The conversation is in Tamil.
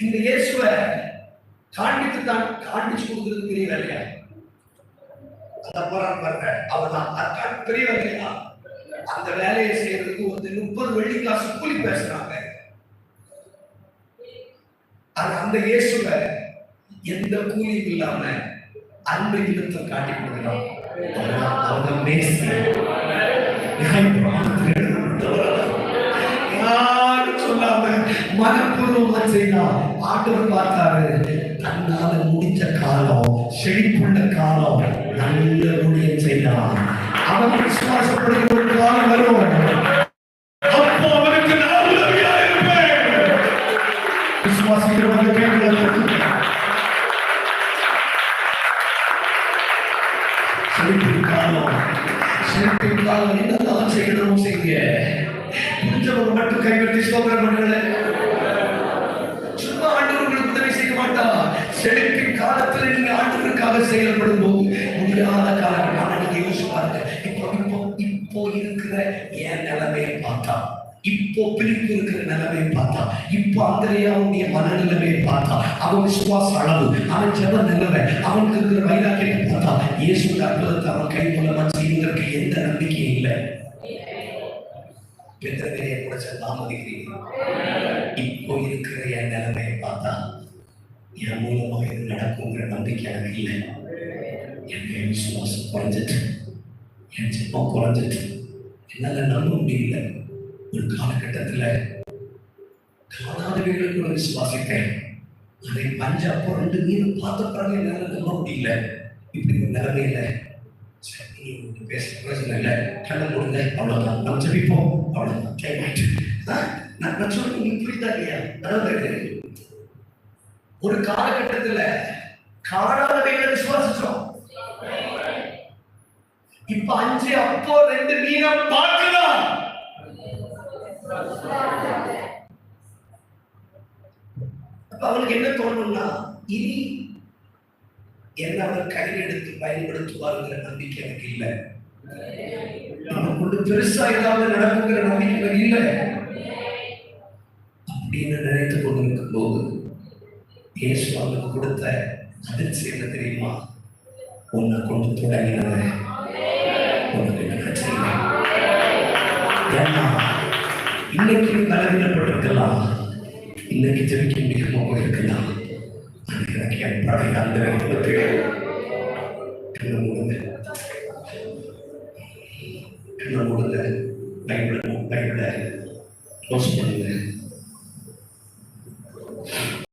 இந்த இயேசுவை காண்பித்து தான் காண்பிச்சு கொடுக்கிறது பெரிய வேலையா? அவர்தான் பெரிய வேலையா? அந்த வேலையை செய்யறதுக்கு வந்து 30 வெள்ளி காசு கூலி பேசுறாங்க. அந்த இயேசுவை எந்த கூலியும் இல்லாம அன்பு இல்லத்தை காட்டி கொடுக்கிறான். யாரும் சொல்லாம மனப்பூர்வமா செய்யலாம். ஆண்டவர் பார்த்தாரு, தன்னால முடிஞ்ச காலம், செழிப்புள்ள காலம், நல்ல ஊழியம் செய்யலாம். அவன் விசுவாசப்படுகிற ஒரு காலம் வரும். அப்போ அவனுக்கு நான் உதவியா இருப்பேன். விசுவாசிக்கிறவங்க கேட்கல. செழிப்பின் காலம், செழிப்பின் காலம் என்னதான் செய்யணும் செய்ய. புரிஞ்சவங்க மட்டும் கைவிட்டு ஸ்தோத்திரம் பண்ணுங்க. சும்மா ஆண்டவர்களுக்கு உதவி செய்ய மாட்டான். செழிப்பின் காலத்தில் நீங்க ஆண்டவருக்காக செயல்படும் போது முடியாத காலம். ஆனா நீங்க யோசிச்சு பாருங்க, இப்போ இருக்கிற என் நிலைமையை பார்த்தா, இப்போ பிரிப்பு இருக்கிற நிலைமையை பார்த்தா, இப்போ அந்தரையாவுடைய மனநிலைமையை பார்த்தா, அவன் விசுவாச அளவு, அவன் ஜெப நிலைமை, அவனுக்கு இருக்கிற வைராக்கியத்தை பார்த்தா, இயேசு அற்புதத்தை அவன் கை மூலமா செய்வதற்கு எந்த நம்பிக்கையும் இல்லை. பெற்றவரையை கூட தாமதிக்கிறீங்க. இப்போ இருக்கிற என் நிலைமையை பார்த்தா என் மூலமாக இது நடக்குங்கிற நம்பிக்கை எனக்கு இல்லை. என் விசுவாசம் குறைஞ்சிட்டு, என் ஜெபம் குறைஞ்சிட்டு, என்னால நம்ப முடியல. ஒரு காலகட்டத்தில் காணாதவைகளை கூட விசுவாசித்தேன். அதை பஞ்ச அப்போ 2 மீன் பார்த்த பிறகு என்னால நம்ப முடியல. இப்படி ஒரு நிலைமையில பேச பிரச்சனை இல்லை, கண்ணை மூடுங்க, அவ்வளவுதான், நம்ம ஜெபிப்போம், அவ்வளவுதான். நான் சொல்றேன், நீங்க புரியுதா இல்லையா? அதாவது ஒரு காலகட்டத்துல காணாதவைகளை விசுவாசிச்சோம். இப்ப 5 அப்போ 2 மீனை பார்க்கலாம். அவனுக்கு என்ன தோணும்னா, இனி என்ன அவர் கையில் எடுத்து பயன்படுத்துவாருங்கிற நம்பிக்கை எனக்கு இல்லை. நமக்கு பெருசா ஏதாவது நடக்குங்கிற நம்பிக்கை எனக்கு இல்லை அப்படின்னு நினைத்து கொண்டிருக்கும் போது இயேசு அவனுக்கு கொடுத்த அதிர்ச்சி என்ன தெரியுமா? உன்னை கொண்டு தொடங்கினத உனக்கு நினைச்சீங்க. ஏன்னா இன்னைக்கு பலவீனப்பட்டிருக்கலாம், இன்னைக்கு ஜெபிக்க முடியாம போயிருக்கலாம். எனக்கு என் பழைய அந்த கண்ண மூடுங்க.